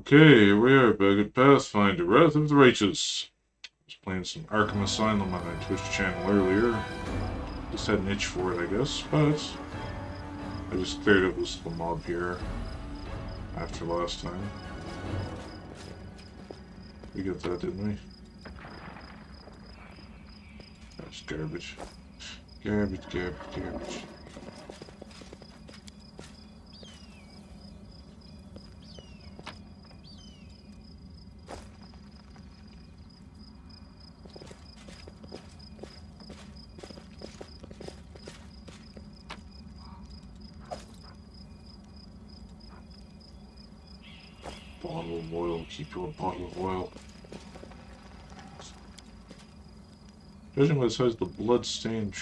Okay, here we are back at Pathfinder, Wrath of the Righteous. I was playing some Arkham Asylum on my Twitch channel earlier. Just had an itch for it, I guess, but I just cleared up this little mob here after last time. We got that, didn't we? That's garbage. Garbage, garbage, garbage. Bottle of oil, keep your bottle of oil. Judging by the size of the blood stain,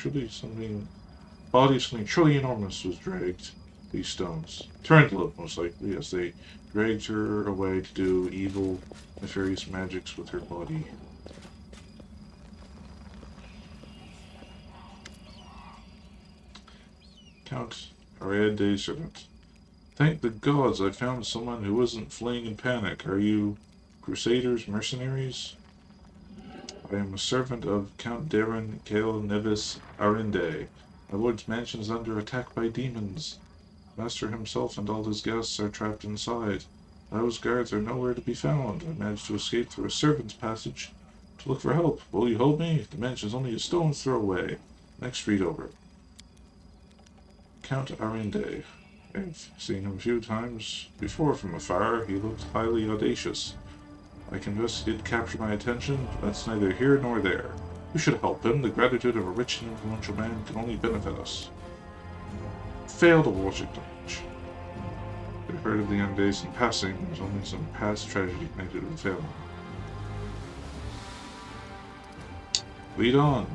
body of something truly enormous was dragged these stones. Tarantula, most likely, yes, they dragged her away to do evil, nefarious magics with her body. Count Ariadne's servant. Thank the gods I found someone who wasn't fleeing in panic. Are you crusaders, mercenaries? I am a servant of Count Darren Kale Nevis Arinde. My lord's mansion is under attack by demons. Master himself and all his guests are trapped inside. Those guards are nowhere to be found. I managed to escape through a servant's passage to look for help. Will you hold me? The mansion is only a stone's throw away. Next street over. Count Arinde. I've seen him a few times before from afar. He looked highly audacious. I confess he did capture my attention, but that's neither here nor there. We should help him. The gratitude of a rich and influential man can only benefit us. Failed of Washington. I heard of the young days in passing. There's only some past tragedy connected with the family. Lead on.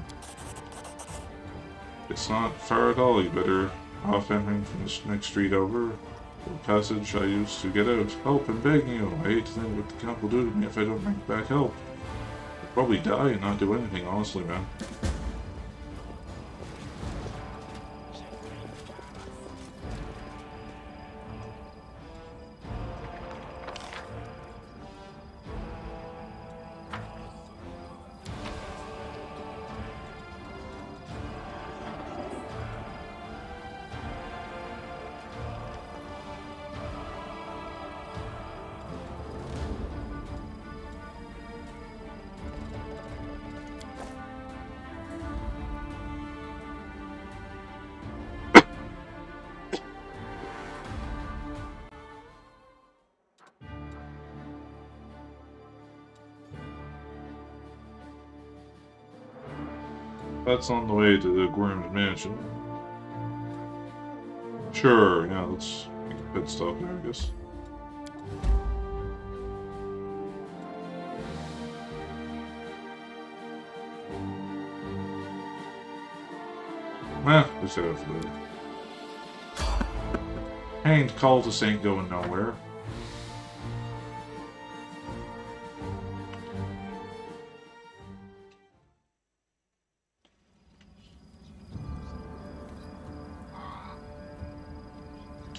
It's not far at all. You better off entering from this next street over. The passage I used to get out. Help, I'm begging you. I hate to think what the Count will do to me if I don't bring back help. I'll probably die and not do anything, honestly, man. That's on the way to the Gworm's mansion. Sure, yeah, let's make a pit stop there, I guess. Let's head out for later. Hanged cultists ain't going nowhere.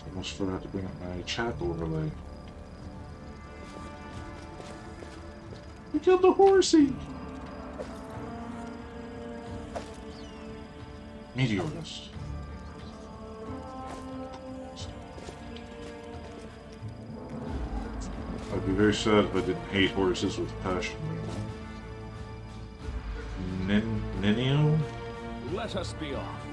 Almost forgot to bring up my chat overlay. We killed the horsey! Meteorist. I'd be very sad if I didn't hate horses with passion. Ninio? Let us be off.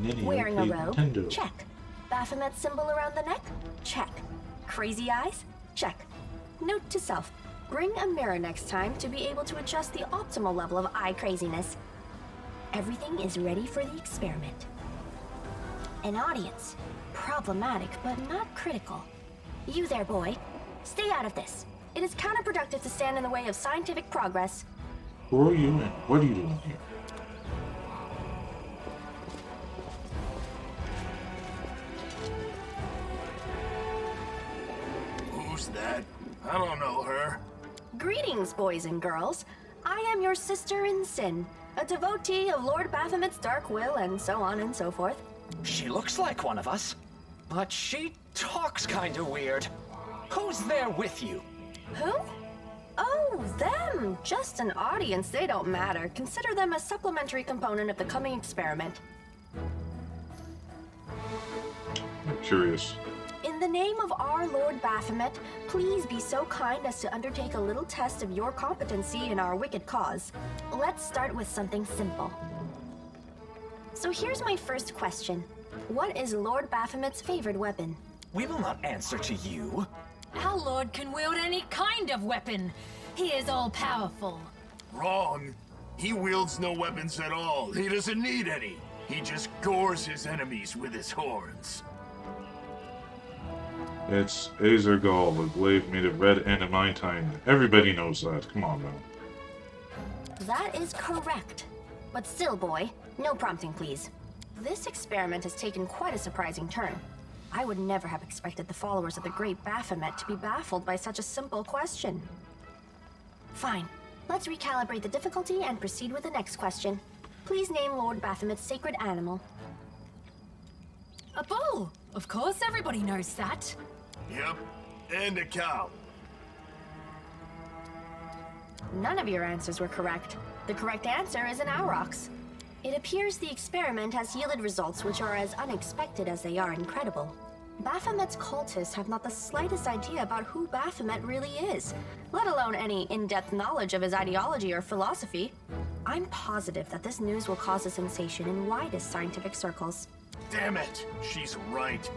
Ninio Wearing a robe? Nintendo. Check. Baphomet symbol around the neck? Check. Crazy eyes? Check. Note to self. Bring a mirror next time to be able to adjust the optimal level of eye craziness. Everything is ready for the experiment. An audience. Problematic, but not critical. You there, boy. Stay out of this. It is counterproductive to stand in the way of scientific progress. Who are you and what are you doing here? Who's that? I don't know her. Greetings, boys and girls. I am your sister in sin, a devotee of Lord Baphomet's dark will, and so on and so forth. She looks like one of us. But she talks kinda weird. Who's there with you? Who? Oh, them! Just an audience, they don't matter. Consider them a supplementary component of the coming experiment. I'm curious. In the name of our Lord Baphomet, please be so kind as to undertake a little test of your competency in our wicked cause. Let's start with something simple. So here's my first question. What is Lord Baphomet's favorite weapon? We will not answer to you. Our lord can wield any kind of weapon. He is all-powerful. Wrong. He wields no weapons at all. He doesn't need any. He just gores his enemies with his horns. It's Azergal, a glaive made of red adamantine. Everybody knows that. Come on now. That is correct. But still, boy, no prompting, please. This experiment has taken quite a surprising turn. I would never have expected the followers of the great Baphomet to be baffled by such a simple question. Fine. Let's recalibrate the difficulty and proceed with the next question. Please name Lord Baphomet's sacred animal. A bull! Of course, everybody knows that. Yep, and a cow. None of your answers were correct. The correct answer is an aurochs. It appears the experiment has yielded results which are as unexpected as they are incredible. Baphomet's cultists have not the slightest idea about who Baphomet really is, let alone any in-depth knowledge of his ideology or philosophy. I'm positive that this news will cause a sensation in widest scientific circles. Damn it, she's right.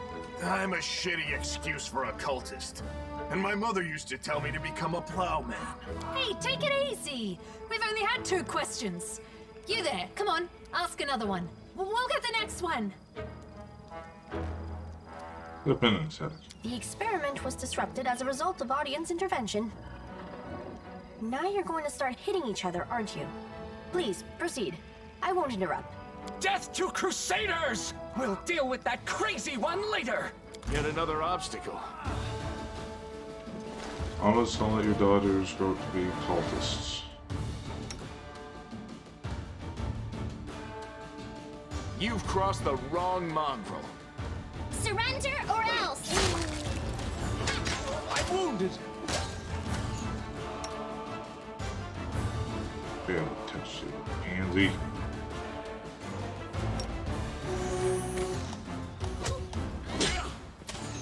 I'm a shitty excuse for a cultist. And my mother used to tell me to become a plowman. Hey, take it easy! We've only had 2 questions. You there, come on, ask another one. We'll get the next one. The penance hat. The experiment was disrupted as a result of audience intervention. Now you're going to start hitting each other, aren't you? Please, proceed. I won't interrupt. Death to Crusaders! We'll deal with that crazy one later! Yet another obstacle. Almost don't let your daughters grow up to be cultists. You've crossed the wrong mongrel. Surrender or else! I'm wounded. Fail to touch you, pansy.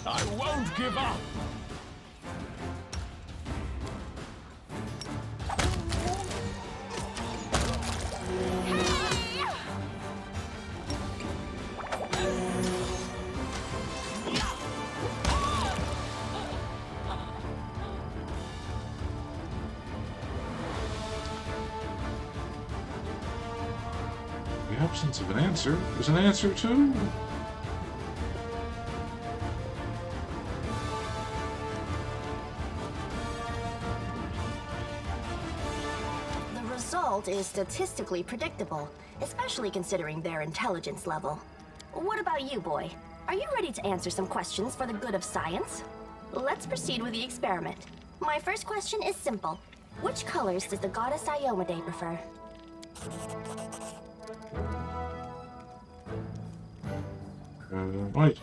I won't give up. The absence of an answer is an answer too. The result is statistically predictable, especially considering their intelligence level. What about you, boy? Are you ready to answer some questions for the good of science? Let's proceed with the experiment. My first question is simple. Which colors does the goddess Iomade prefer? Right.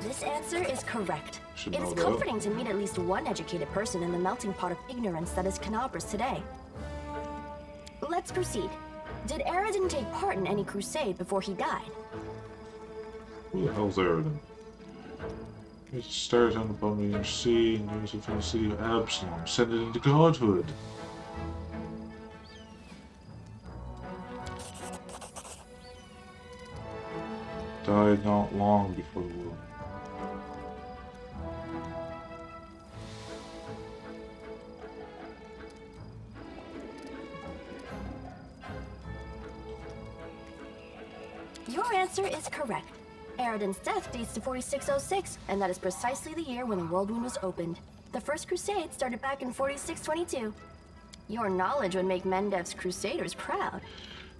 This answer is correct. Should It know is that. comforting to meet at least one educated person in the melting pot of ignorance that is Canabras today. Let's proceed. Did Aradin take part in any crusade before he died? Who the hell's Aradin? It started on the Bummy Sea and used it from the city of Absalom, sent it into godhood. Died not long before the war. Your answer is correct. Aradin's death dates to 4606, and that is precisely the year when the World Wound was opened. The First Crusade started back in 4622. Your knowledge would make Mendev's Crusaders proud.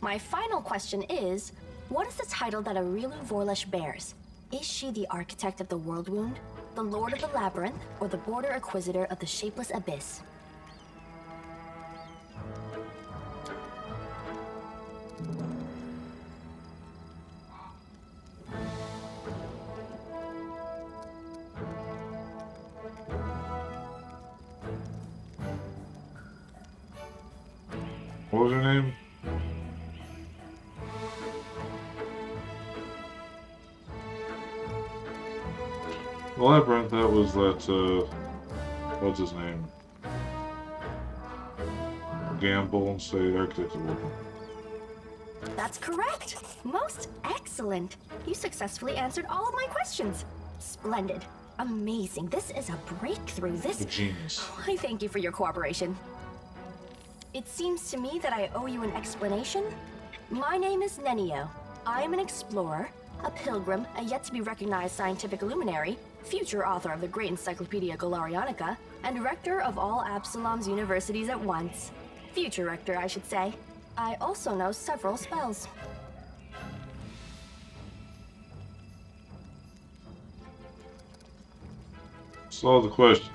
My final question is, what is the title that Aurilu Vorlesh bears? Is she the architect of the World Wound, the Lord of the Labyrinth, or the Border Acquisitor of the Shapeless Abyss? What was her name? The labyrinth, that was that, what's his name? Gamble and say architect of Woodland. That's correct. Most excellent. You successfully answered all of my questions. Splendid. Amazing. This is a breakthrough. A genius. I thank you for your cooperation. It seems to me that I owe you an explanation. My name is Nenio. I am an explorer, a pilgrim, a yet-to-be-recognized scientific luminary, future author of the great Encyclopedia Galarianica, and rector of all Absalom's universities at once. Future rector, I should say. I also know several spells. Solve the questions.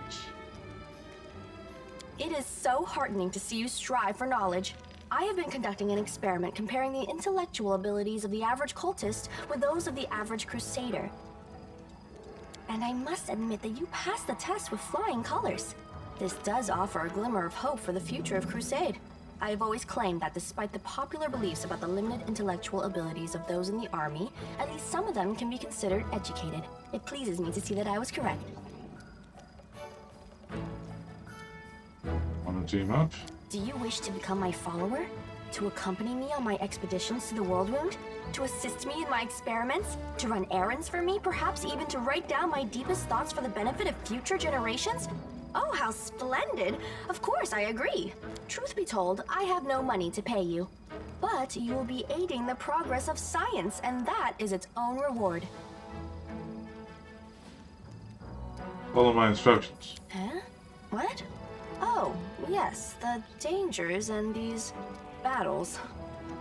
It is so heartening to see you strive for knowledge. I have been conducting an experiment comparing the intellectual abilities of the average cultist with those of the average crusader. And I must admit that you passed the test with flying colors. This does offer a glimmer of hope for the future of Crusade. I have always claimed that despite the popular beliefs about the limited intellectual abilities of those in the army, at least some of them can be considered educated. It pleases me to see that I was correct. Want to team up? Do you wish to become my follower? To accompany me on my expeditions to the World Wound? To assist me in my experiments? To run errands for me? Perhaps even to write down my deepest thoughts for the benefit of future generations? Oh, how splendid! Of course, I agree. Truth be told, I have no money to pay you. But you will be aiding the progress of science, and that is its own reward. Follow my instructions. Huh? What? Oh, yes, the dangers and these battles.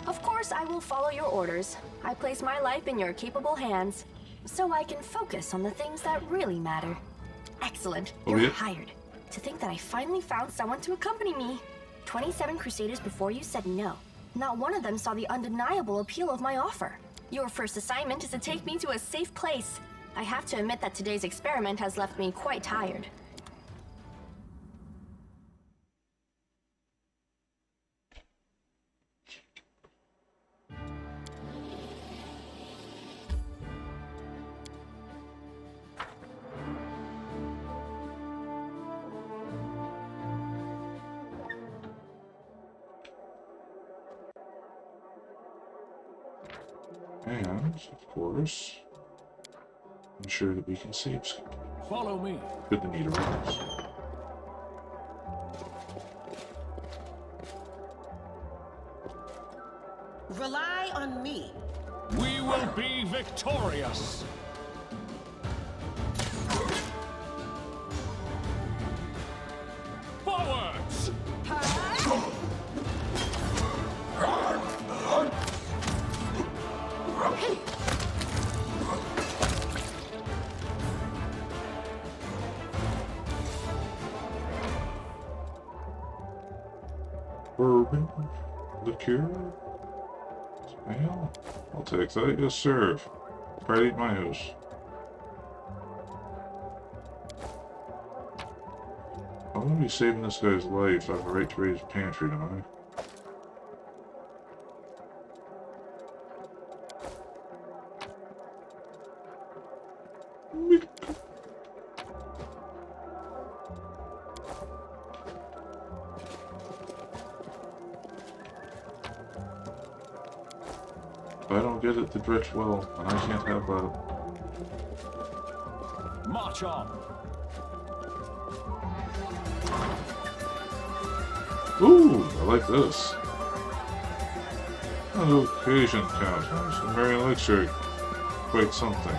Of course, I will follow your orders. I place my life in your capable hands, so I can focus on the things that really matter. Excellent. You're hired. To think that I finally found someone to accompany me. 27 Crusaders before you said no. Not one of them saw the undeniable appeal of my offer. Your first assignment is to take me to a safe place. I have to admit that today's experiment has left me quite tired. And, of course, ensure that we can save. Follow me. Good to meet around. Rely on me. We will be victorious. Forwards! Bourbon liqueur? Well, I'll take that. Yes, sir. Right at my house. I'm gonna be saving this guy's life. I have a right to raise a pantry, don't I? If I don't get it to dredge well, and I can't have that. March on. Ooh, I like this. Location count. So Marion Lecture. Quite something.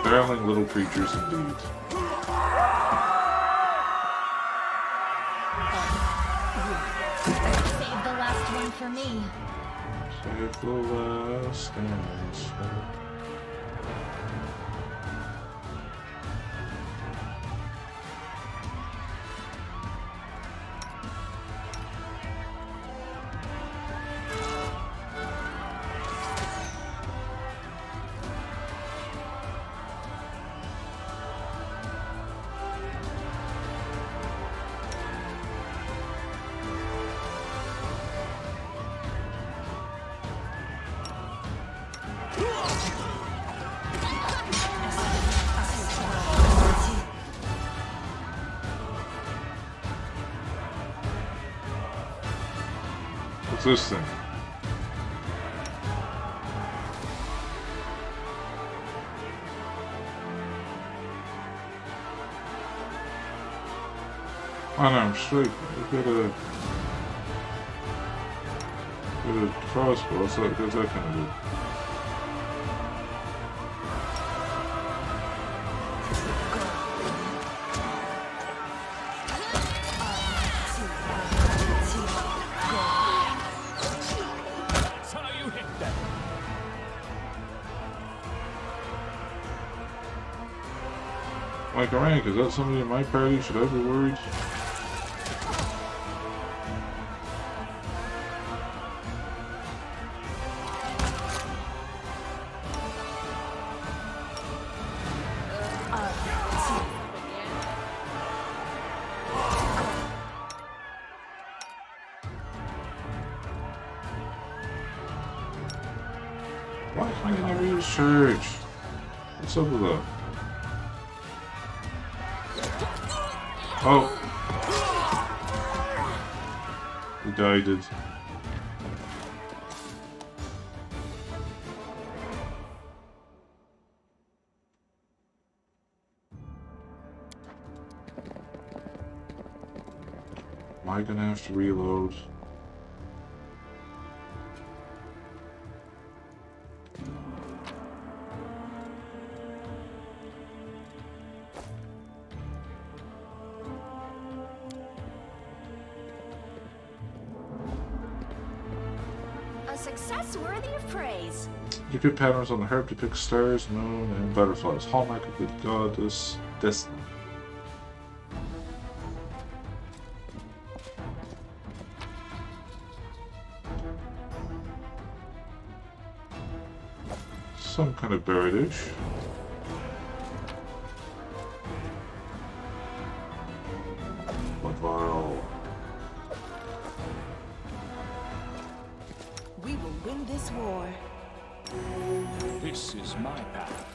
Darling little creatures indeed. Save the last one for me. Save the last dance. What's this thing? Unarmed strike. Look at a crossbow. What's that gonna do? That's how you hit them. Mike Rank, is that somebody in my party? Should I be worried? Why can't I never use church? What's up with that? Oh! He died. Am I gonna have to reload? A success worthy of praise. You put patterns on the herb to pick stars, moon, and butterflies. Hallmark of the goddess destiny. Some kind of birdish. But wow. We will win this war. This is my path.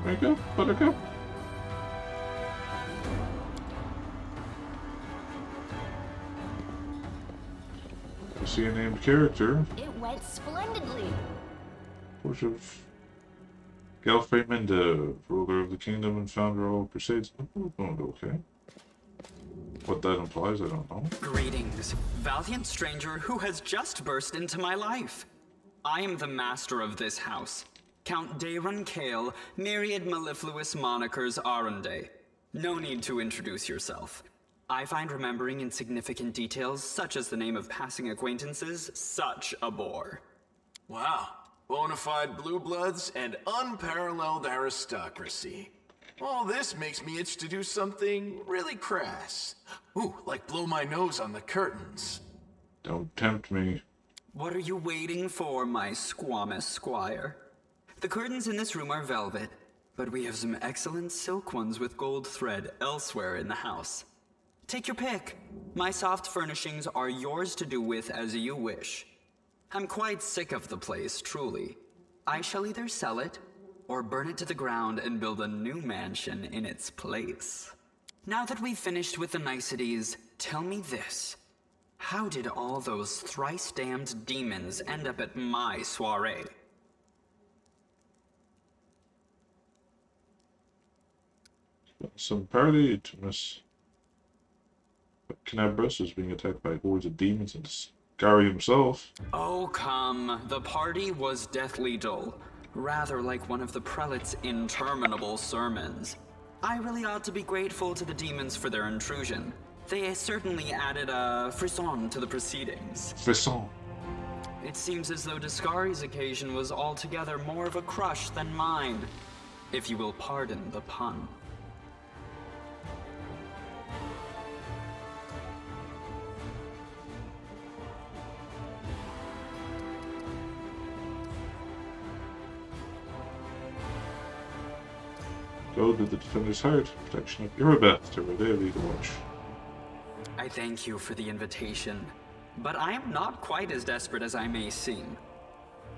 Wake up, buttercup. I see a named character. It went splendidly. Forge of Galfrey Menda, ruler of the kingdom and founder of all crusades. Oh, okay. What that implies, I don't know. Greetings, valiant stranger who has just burst into my life. I am the master of this house, Count Daron Kale, myriad mellifluous monikers Arunde. No need to introduce yourself. I find remembering insignificant details, such as the name of passing acquaintances, such a bore. Wow. Bona fide blue bloods and unparalleled aristocracy. All this makes me itch to do something really crass. Ooh, like blow my nose on the curtains. Don't tempt me. What are you waiting for, my squamous squire? The curtains in this room are velvet, but we have some excellent silk ones with gold thread elsewhere in the house. Take your pick. My soft furnishings are yours to do with as you wish. I'm quite sick of the place, truly. I shall either sell it, or burn it to the ground and build a new mansion in its place. Now that we've finished with the niceties, tell me this. How did all those thrice-damned demons end up at my soiree? Some party to Miss Canabras is being attacked by hordes of demons and Gary himself. Oh, come. The party was deathly dull. Rather like one of the prelate's interminable sermons. I really ought to be grateful to the demons for their intrusion. They certainly added a frisson to the proceedings. Frisson. It seems as though Discari's occasion was altogether more of a crush than mine, if you will pardon the pun. Go to the Defender's Heart, protection of Irabeth to Redale to watch. I thank you for the invitation, but I am not quite as desperate as I may seem.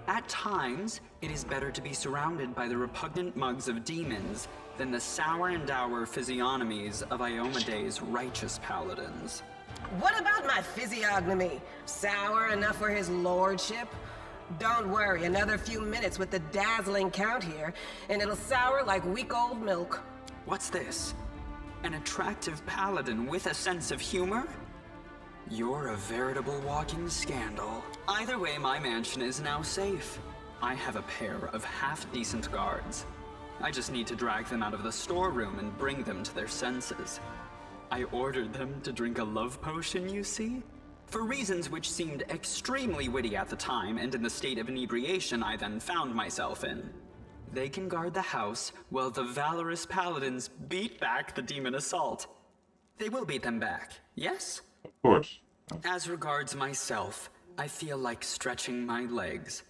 At times, it is better to be surrounded by the repugnant mugs of demons than the sour and dour physiognomies of Iomede's righteous paladins. What about my physiognomy? Sour enough for his lordship? Don't worry, another few minutes with the dazzling count here, and it'll sour like week-old milk. What's this? An attractive paladin with a sense of humor? You're a veritable walking scandal. Either way, my mansion is now safe. I have a pair of half-decent guards. I just need to drag them out of the storeroom and bring them to their senses. I ordered them to drink a love potion, you see? For reasons which seemed extremely witty at the time and in the state of inebriation I then found myself in. They can guard the house while the valorous paladins beat back the demon assault. They will beat them back, yes? Of course. As regards myself, I feel like stretching my legs.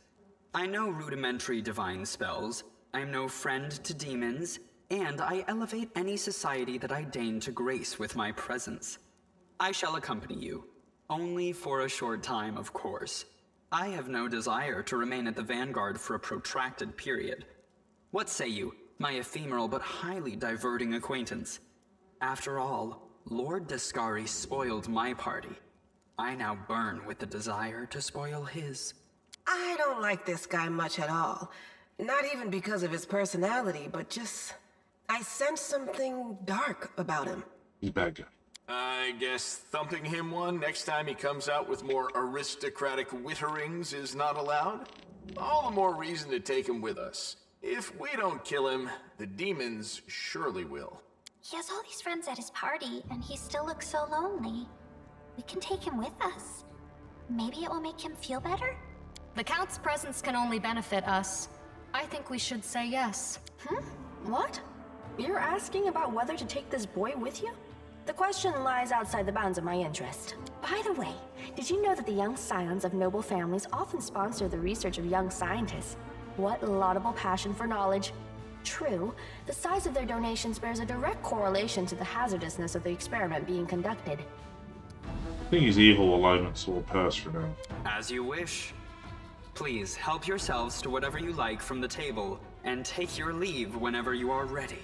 I know rudimentary divine spells, I am no friend to demons, and I elevate any society that I deign to grace with my presence. I shall accompany you, only for a short time, of course. I have no desire to remain at the vanguard for a protracted period. What say you, my ephemeral but highly diverting acquaintance? After all, Lord Descari spoiled my party. I now burn with the desire to spoil his. I don't like this guy much at all. Not even because of his personality, but just... I sense something dark about him. He's a bad guy. I guess thumping him one next time he comes out with more aristocratic witterings is not allowed? All the more reason to take him with us. If we don't kill him, the demons surely will. He has all these friends at his party, and he still looks so lonely. We can take him with us. Maybe it will make him feel better? The Count's presence can only benefit us. I think we should say yes. What? You're asking about whether to take this boy with you? The question lies outside the bounds of my interest. By the way, did you know that the young scions of noble families often sponsor the research of young scientists? What laudable passion for knowledge. True, the size of their donations bears a direct correlation to the hazardousness of the experiment being conducted. I think he's evil alignment, so we'll pass for now. As you wish. Please help yourselves to whatever you like from the table, and take your leave whenever you are ready.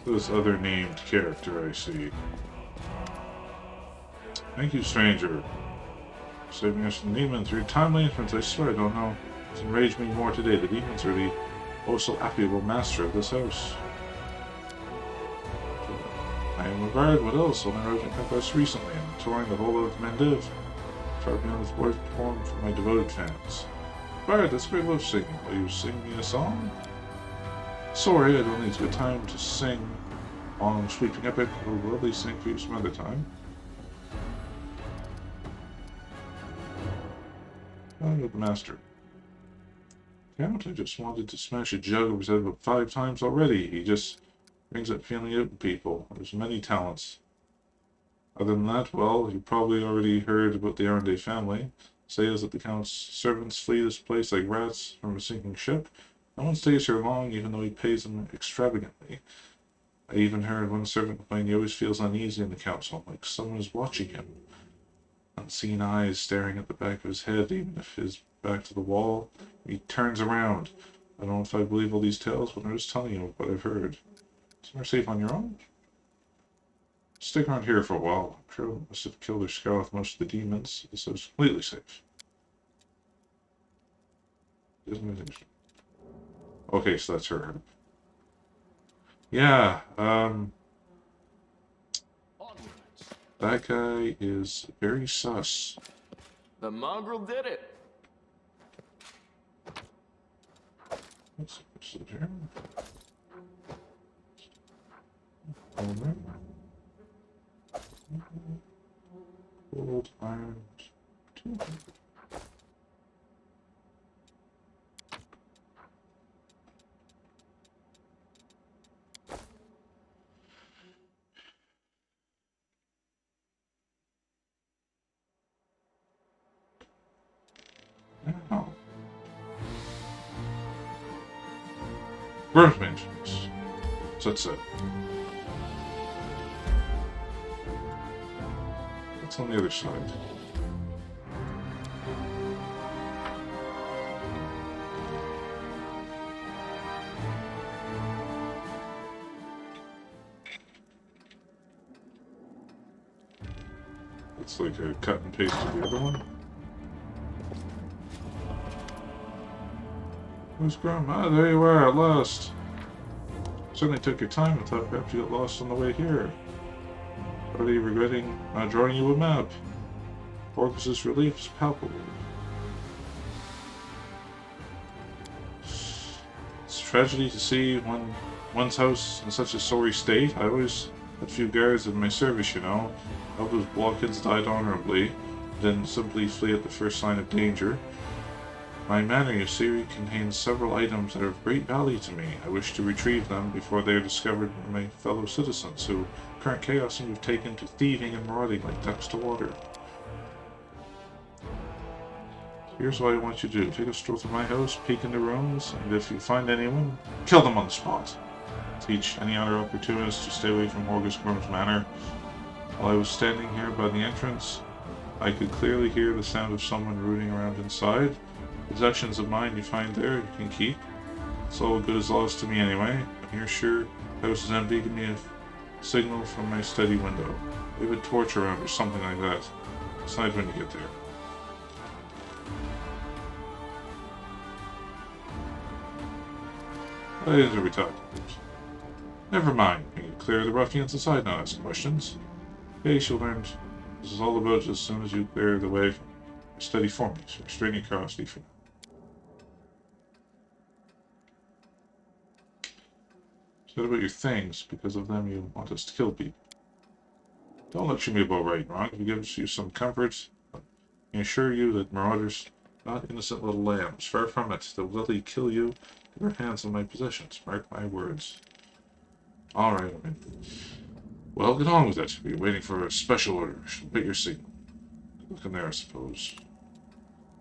This other named character I see. Thank you, stranger. Saving us from the demons. Your timely entrance, I swear I don't know. It's enraged me more today. The demons are the oh so affable master of this house. I am a bard, what else? Only arrived in Compass recently, and touring the whole of Mendiv. Taught me on this boy's perform for my devoted fans. Bard, that's great love singing. Will you sing me a song? Sorry, I don't need to get time to sing on sweeping epic. We'll gladly sing for you some other time. The master. Count, I just wanted to smash a jug over his head about 5 times already. He just brings that feeling out in people. There's many talents. Other than that, well, you probably already heard about the Arendelle family. Says that the Count's servants flee this place like rats from a sinking ship. No one stays here long, even though he pays them extravagantly. I even heard one servant complain he always feels uneasy in the council, like someone is watching him. Unseen eyes staring at the back of his head, even if his back to the wall. He turns around. I don't know if I believe all these tales, but I'm just telling you what I've heard. Somewhere safe on your own? Stick around here for a while. I'm sure I must have killed or scathed most of the demons, so it's completely safe. Okay, so that's her. Yeah, that guy is very sus. The mongrel did it. Let's sit here. Over. Gold, iron, 200. Growth maintenance. So that's it. What's on the other side? It's like a cut and paste of the other one. Where's Grandma? There you are at last. Certainly took your time. I thought perhaps you got lost on the way here. Are you regretting not drawing you a map? Horgus' relief is palpable. It's a tragedy to see one's house in such a sorry state. I always had few guards in my service, you know. All those blockheads died honorably, then simply flee at the first sign of danger. My manor, you see, contains several items that are of great value to me. I wish to retrieve them before they are discovered by my fellow citizens, who current chaos seem to have taken to thieving and marauding like ducks to water. Here's what I want you to do. Take a stroll through my house, peek in the rooms, and if you find anyone, kill them on the spot. Teach any other opportunists to stay away from Horgus Grum's manor. While I was standing here by the entrance, I could clearly hear the sound of someone rooting around inside. Possessions of mine you find there, you can keep. It's all good as lost to me anyway. I'm here sure house is empty. Give me a signal from my study window. Leave a torch around or something like that. Decide when you get there. What are we talking about? Never mind. We can clear the ruffians inside, not ask questions. Okay, she'll learn this is all about as soon as you clear the way from study for me. So restraining curiosity for now. What about your things? Because of them you want us to kill people. Don't lecture me about right and wrong. If it gives you some comfort, I can assure you that marauders are not innocent little lambs. Far from it. They'll literally kill you with their hands on my possessions. Mark my words. Alright, I mean. Well, get on with it. We're waiting for a special order. Put your signal. Look in there, I suppose.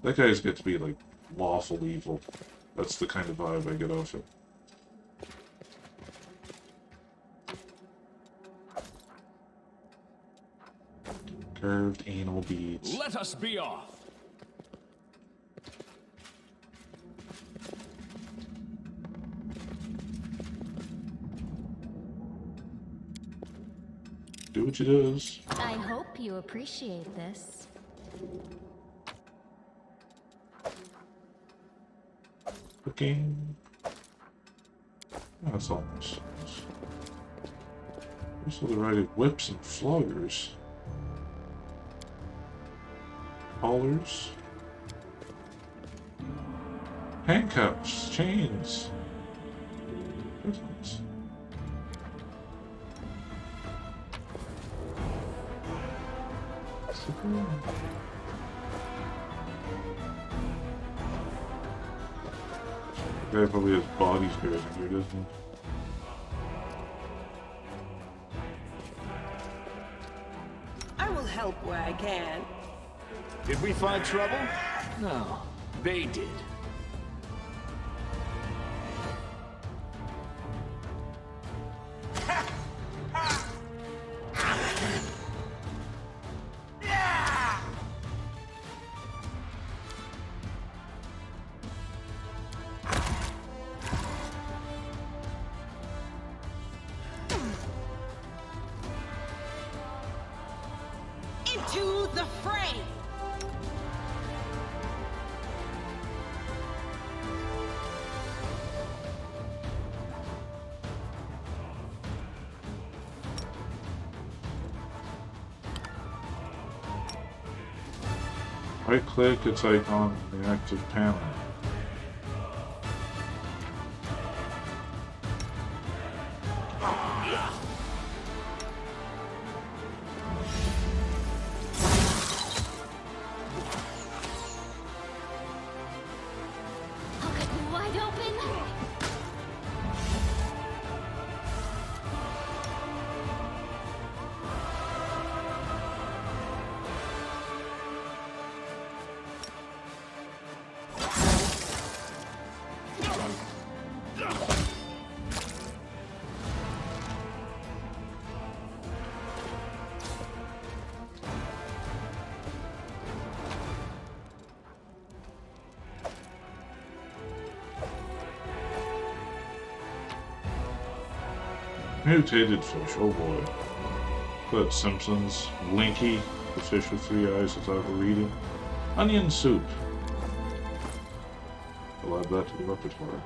That guy's got to be, like, lawful evil. That's the kind of vibe I get off it. Curved anal beads. Let us be off. Do what she does. I hope you appreciate this. Cooking. That's all nice. Also the right of whips and floggers. Collars. Handcuffs. Chains. Prisons. The guy probably has body spares in here, doesn't he? I will help where I can. Did we find trouble? No, they did. Into the fray! Right click, it's like on the active panel. I'll cut you wide open. Mutated fish, oh boy. But Simpsons, Linky, the fish with 3 eyes that I was reading. Onion soup. I'll add that to the repertoire.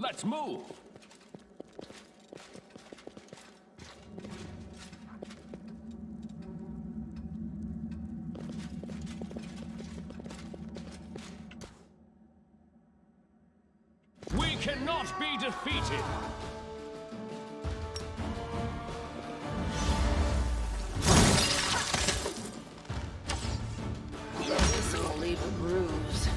Let's move! We cannot be defeated! This will leave a bruise.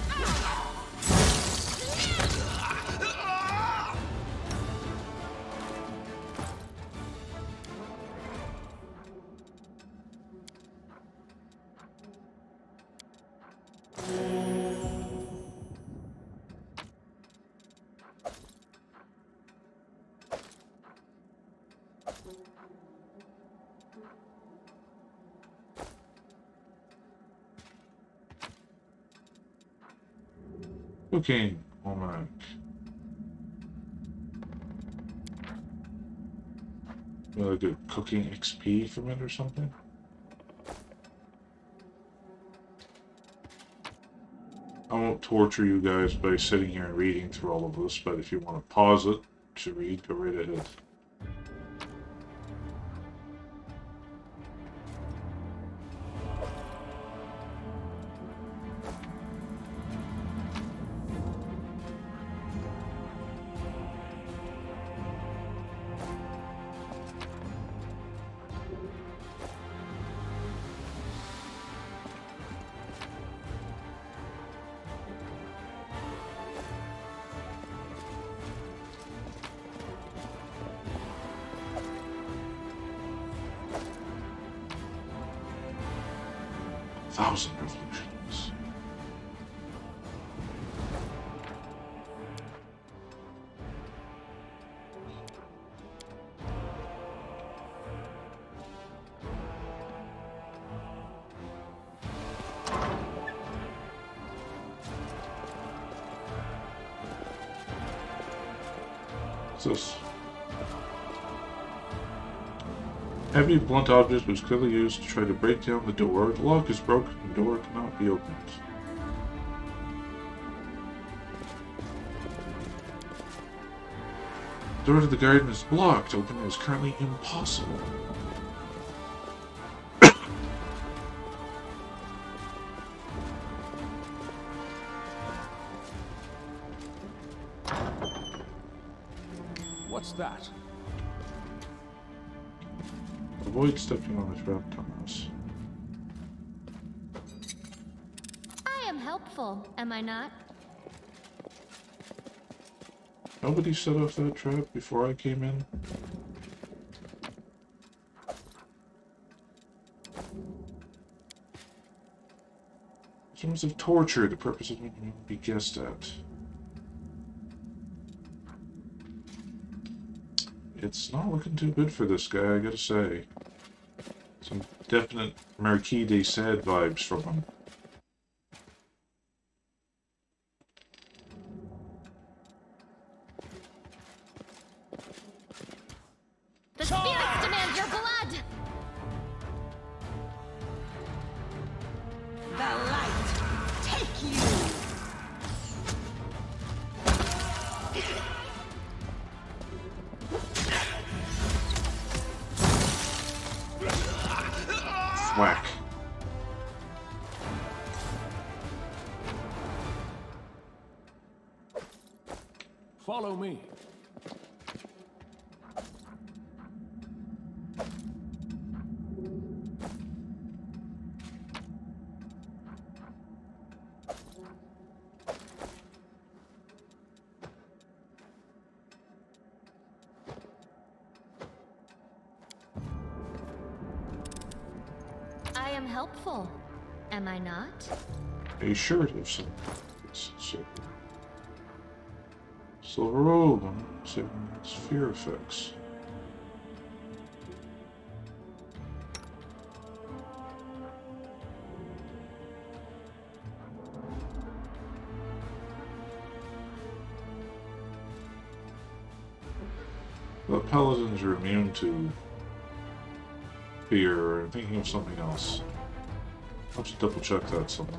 Cooking almanac. Like a cooking XP from it or something? I won't torture you guys by sitting here and reading through all of this, but if you want to pause it to read, go right ahead. Thousand revolutions. What's this? Heavy blunt object was clearly used to try to break down the door. The lock is broken. The door cannot be opened. The door to the garden is blocked. Opening is currently impossible. What's that? Avoid stepping on the trap, Thomas. I am helpful, am I not? Nobody set off that trap before I came in. In terms of torture, the purpose of making him be guessed at. It's not looking too good for this guy, I gotta say. Some definite Marquis de Sade vibes from him. The spirits demand your blood! The light, take you! Whack. Follow me. am helpful, am I not? A shirt of some silver robe on fear effects. But paladins are immune to fear. I'm thinking of something else. I'll just double check that somewhere.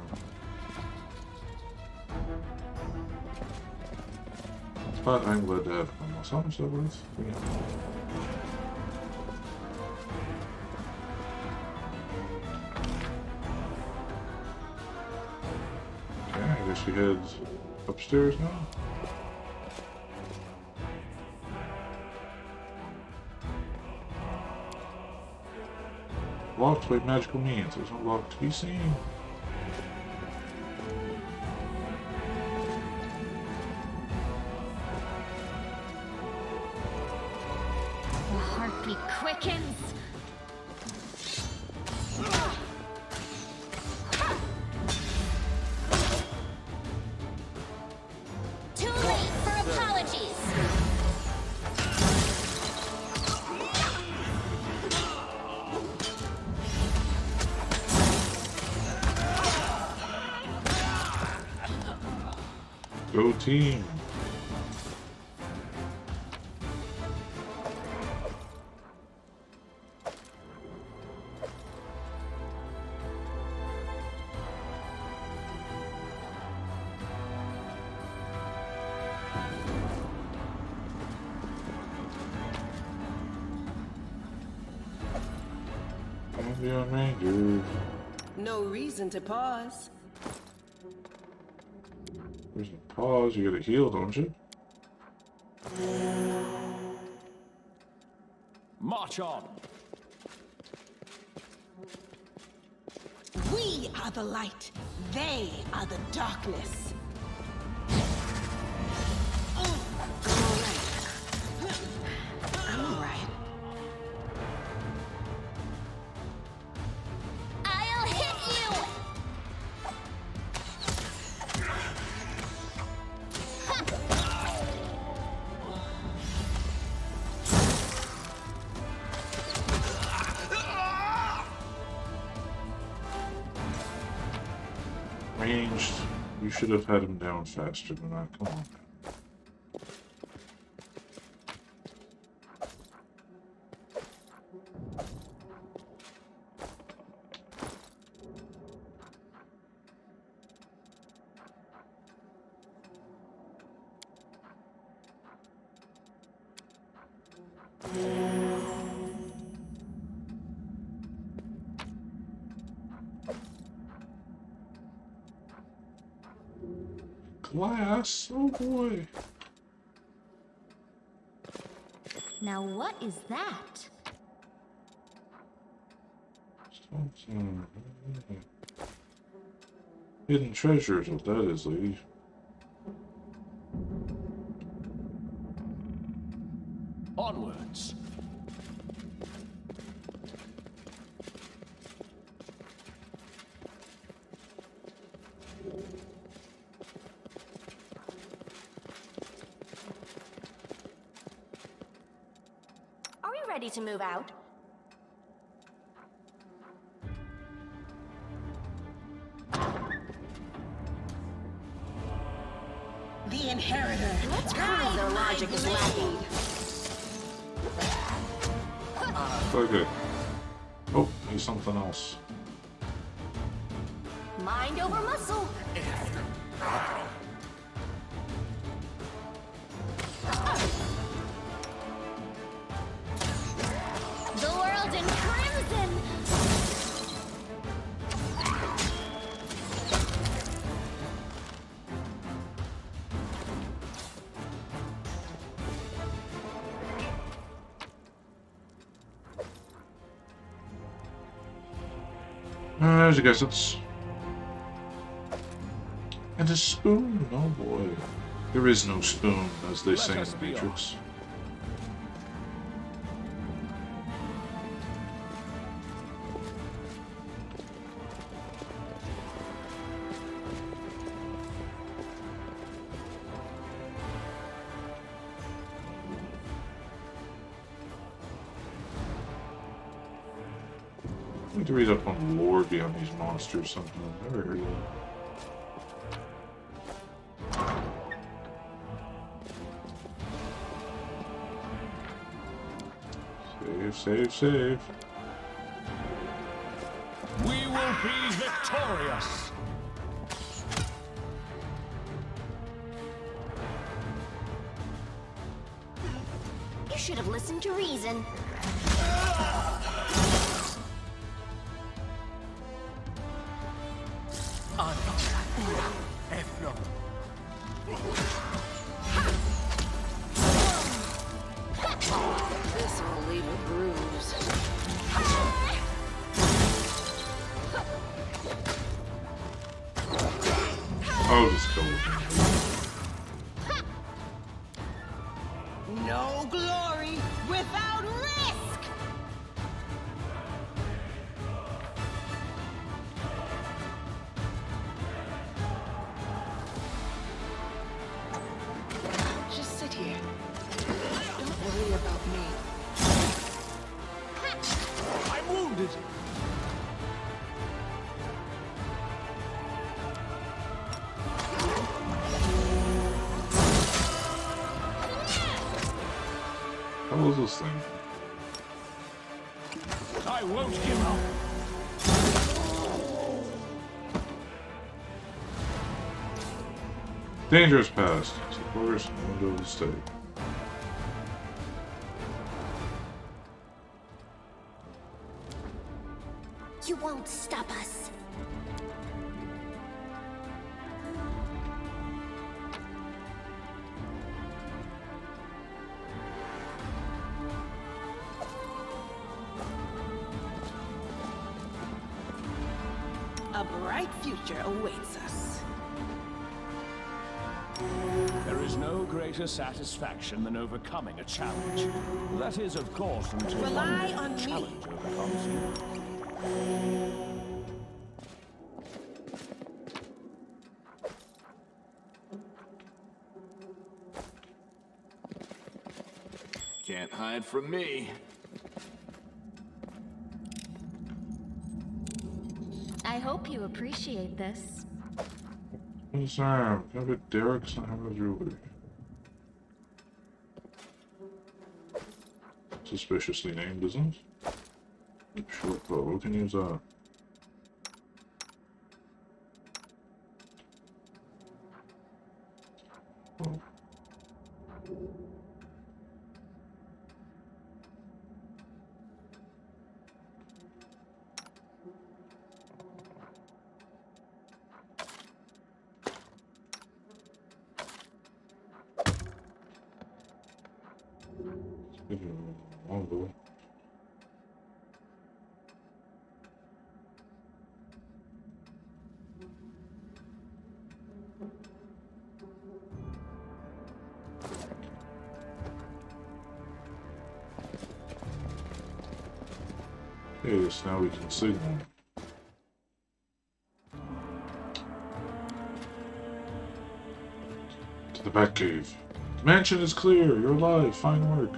But I'm glad to have one. How much is that worth? Okay, I guess we head upstairs now. Locked by magical means. There's no lock to be seen. The heartbeat quickens. Too late for apologies. Go team! Champion Ranger. No reason to pause. There's a pause, you gotta heal, don't you? March on. We are the light. They are the darkness. I'm alright. I'll hit you! Ranged. You should have had him down faster than that. Come on. Glass, oh boy. Now what is that? Something. Hidden treasure is what that is, lady. Onwards. Are we ready to move out? The Inheritor. Let's prove their logic is lacking. Okay. Oh, need something else. Mind over muscle. The world in crimson! There's your guesses. And a spoon, oh boy. There is no spoon, as they say in the Matrix. need to read up on the lore beyond these monsters. Something I've never heard of. Save. We will be victorious. You should have listened to reason. This will leave a bruise. I'll just go with him. No glory without risk! Just sit here. Don't worry about me. I'm wounded. How was this thing? I won't give up. Dangerous past. Supporters window of the state. You won't stop us. A bright future awaits us. There is no greater satisfaction than overcoming a challenge. That is, of course, until Rely one on me. challenge overcomes you. Can't hide from me. I hope you appreciate this. Sam, can I get Derek's and have a jewelry? Suspiciously named, isn't it? Short bow. We can use that. Oh. Longbow. Yes, now we can signal. To the Batcave. The mansion is clear. You're alive. Fine work.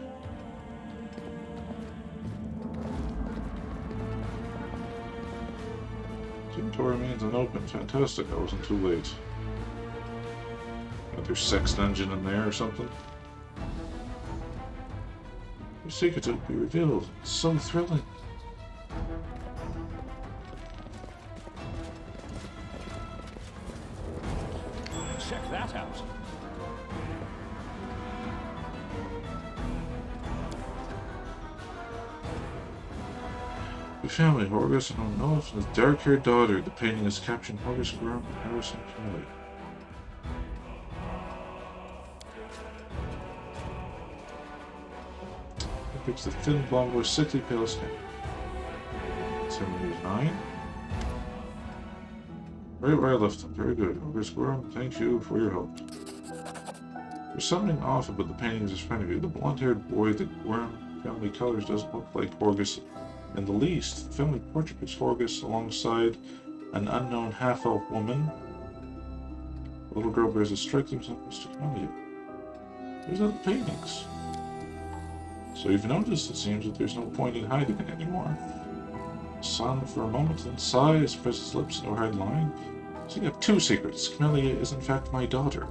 Door remains unopened. Fantastic. I wasn't too late. Got their sex dungeon in there or something. Your secrets will be revealed. It's so thrilling. Check that out. Your family, Horgus, I don't know if his dark-haired daughter. The painting is capturing Horgus Grum and Harrison Kelly. Depicts the thin, blonde boy, sickly, pale skin. 79. Right where I left him. Very good. Horgus Grum, thank you for your help. There's something off about the paintings in front of you. The blonde-haired boy, the Grum family colors doesn't look like Horgus in the least. The family portrait puts Horgus alongside an unknown half-elf woman. The little girl bears a striking resemblance to Camellia. These are the paintings. So you've noticed, it seems, that there's no point in hiding it anymore. Silent for a moment, then sighs, pressed his lips into a hard line. So you have two secrets. Camellia is in fact my daughter.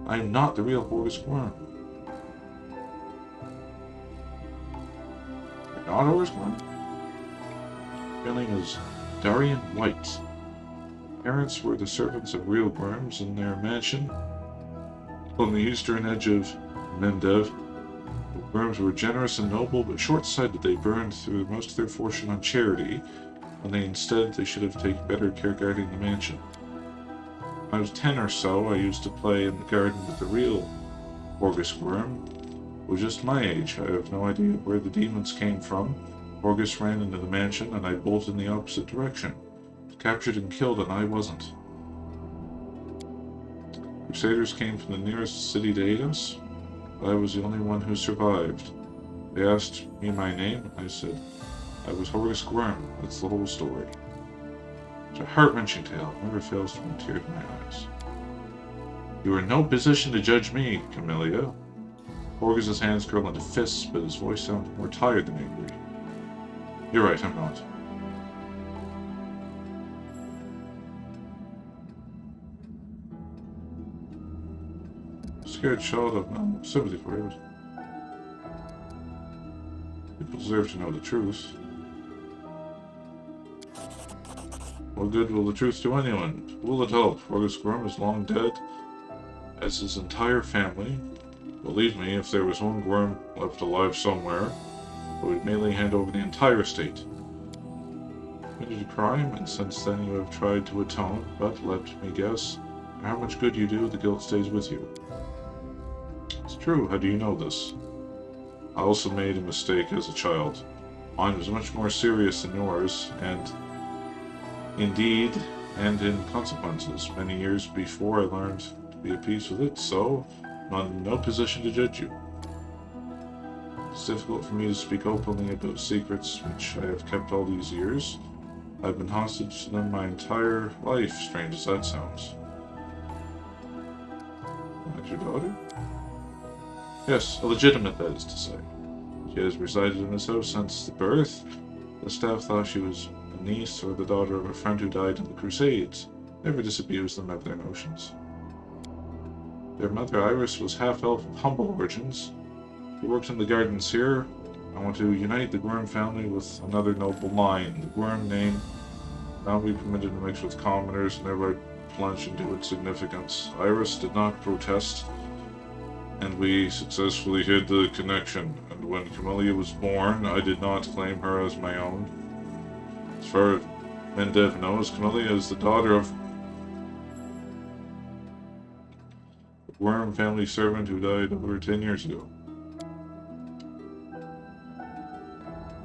I am not the real Horgus Worm. You're not Horgus Worm? Your name is Darian White. Parents were the servants of real worms in their mansion on the eastern edge of Mendev. The worms were generous and noble, but short-sighted. They burned through most of their fortune on charity, when they should have taken better care guarding the mansion. When I was 10 or so, I used to play in the garden with the real Horgus Worm, who was just my age. I have no idea where the demons came from. Horgus ran into the mansion, and I bolted in the opposite direction. Captured and killed, and I wasn't. Crusaders came from the nearest city to aid us, but I was the only one who survived. They asked me my name, and I said I was Horgus Worm. That's the whole story. It's a heart-wrenching tale. It never fails to bring tears to my eyes. You are in no position to judge me, Camellia. Horgus's hands curled into fists, but his voice sounded more tired than angry. You're right, I'm not. Scared child of no sympathy for it. People deserve to know the truth. What good will the truth do anyone? Will it help? Horgus Worm is long dead, as his entire family. Believe me, if there was one worm left alive somewhere, I would immediately hand over the entire estate. You committed a crime, and since then you have tried to atone, but let me guess, no matter how much good you do, the guilt stays with you. It's true. How do you know this? I also made a mistake as a child. Mine was much more serious than yours, and indeed, and in consequences, many years before I learned to be at peace with it, so I'm in no position to judge you. It's difficult for me to speak openly about secrets which I have kept all these years. I've been hostage to them my entire life, strange as that sounds. That's your daughter? Yes, illegitimate, that is to say. She has resided in this house since the birth. The staff thought she was a niece or the daughter of a friend who died in the Crusades. Never disabuse them of their notions. Their mother Iris was half-elf of humble origins. She worked in the gardens here. I want to unite the Worm family with another noble line. The Worm name now be permitted to mix with commoners, never plunge into its significance. Iris did not protest, and we successfully hid the connection. And when Camellia was born, I did not claim her as my own. As far as Mendev knows, Camellia is the daughter of the Worm family servant who died over 10 years ago.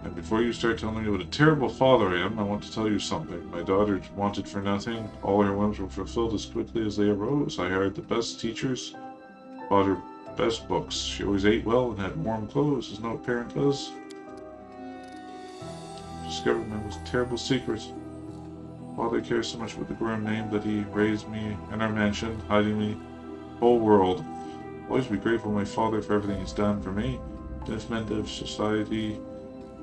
And before you start telling me what a terrible father I am, I want to tell you something. My daughter wanted for nothing. All her whims were fulfilled as quickly as they arose. I hired the best teachers, bought her best books. She always ate well and had warm clothes, as no parent does. I discovered my most terrible secret. Father cares so much about the Worm name that he raised me in our mansion, hiding me the whole world. I'll always be grateful to my father for everything he's done for me. And if Mendev society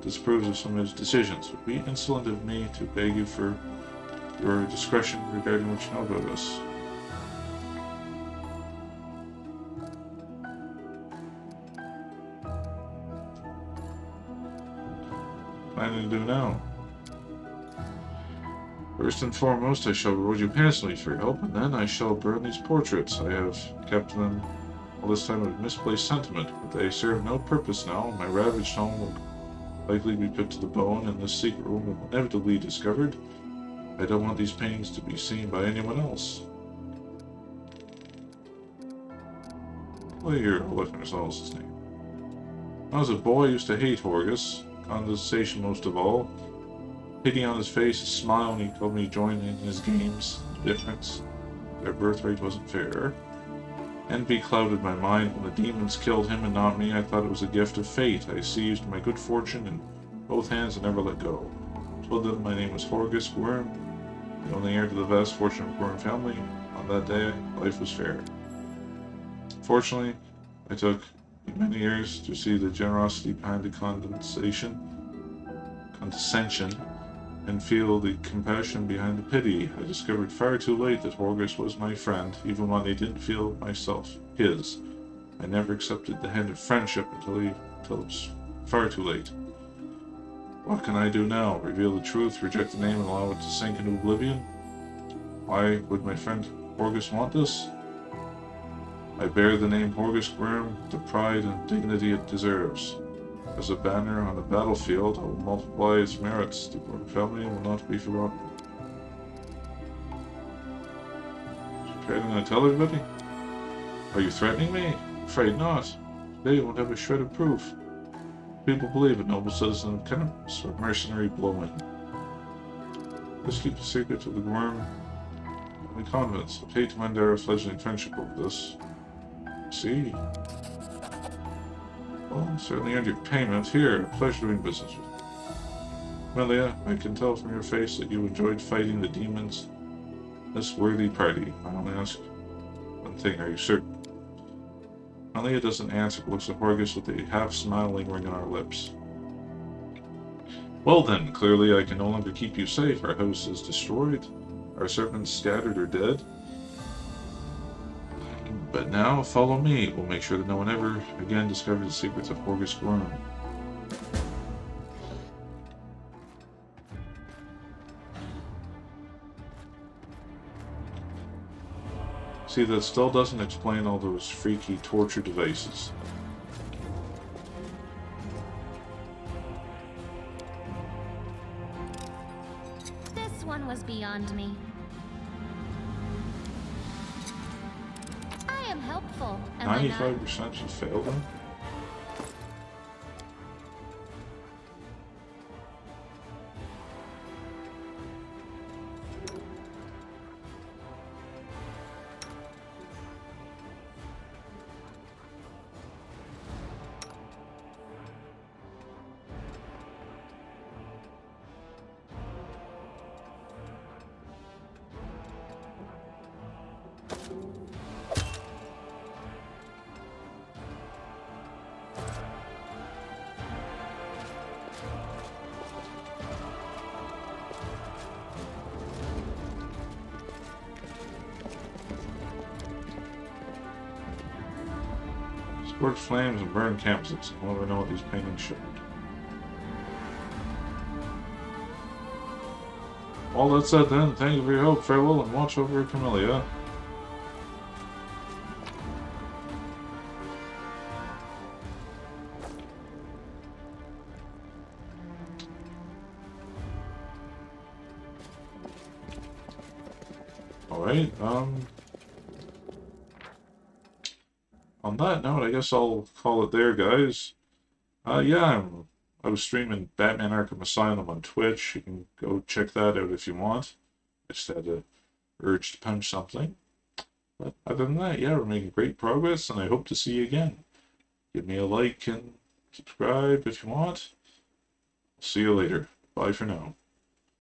disapproves of some of his decisions, it would be insolent of me to beg you for your discretion regarding what you know about us. Planning to do now? First and foremost, I shall reward you handsomely for your help, and then I shall burn these portraits. I have kept them all this time of misplaced sentiment, but they serve no purpose now. My ravaged home will likely be put to the bone, and this secret room will inevitably be discovered. I don't want these paintings to be seen by anyone else. Well, here, I'll let yourselves his name. When I was a boy, I used to hate Horgus. Condensation most of all. Pity on his face, a smile when he told me to join in his games. The difference. Their birthright wasn't fair. Envy clouded my mind. When the demons killed him and not me, I thought it was a gift of fate. I seized my good fortune in both hands and never let go. I told them my name was Horgus Worm, the only heir to the vast fortune of the Worm family. On that day, life was fair. Fortunately, I took many years to see the generosity behind the condescension and feel the compassion behind the pity. I discovered far too late that Horgus was my friend, even when I didn't feel myself his. I never accepted the hand of friendship until it was far too late. What can I do now? Reveal the truth, reject the name, and allow it to sink into oblivion? Why would my friend Horgus want this? I bear the name Horgus Grim, the pride and dignity it deserves. As a banner on the battlefield, I will multiply its merits. The Grim family will not be forgotten. Are you going to tell everybody? Are you threatening me? Afraid not. They won't have a shred of proof. People believe a noble citizen of Kenneth, or mercenary blow-in. Just keep the secret to the Grim. My confidence. I paid to mend our fledgling friendship over this. See? Well, certainly earned your payment. Here, a pleasure doing business with you. Melia, I can tell from your face that you enjoyed fighting the demons. This worthy party. I only ask one thing, are you certain? Melia doesn't answer, but looks at Horgus with a half-smile lingering on her lips. Well then, clearly I can no longer keep you safe. Our house is destroyed. Our servants scattered or dead. But now, follow me. We'll make sure that no one ever again discovers the secrets of Horgus Grim. See, that still doesn't explain all those freaky torture devices. This one was beyond me. I am helpful, am I not? 95% she failed them? Scorch flames and burn campuses. What do we know what these paintings showed? All that said then, thank you for your help, farewell, and watch over Camellia. Alright, on that note, I guess I'll call it there, guys. Yeah, I was streaming Batman Arkham Asylum on Twitch. You can go check that out if you want. I just had a urge to punch something. But other than that, yeah, we're making great progress, and I hope to see you again. Give me a like and subscribe if you want. See you later. Bye for now.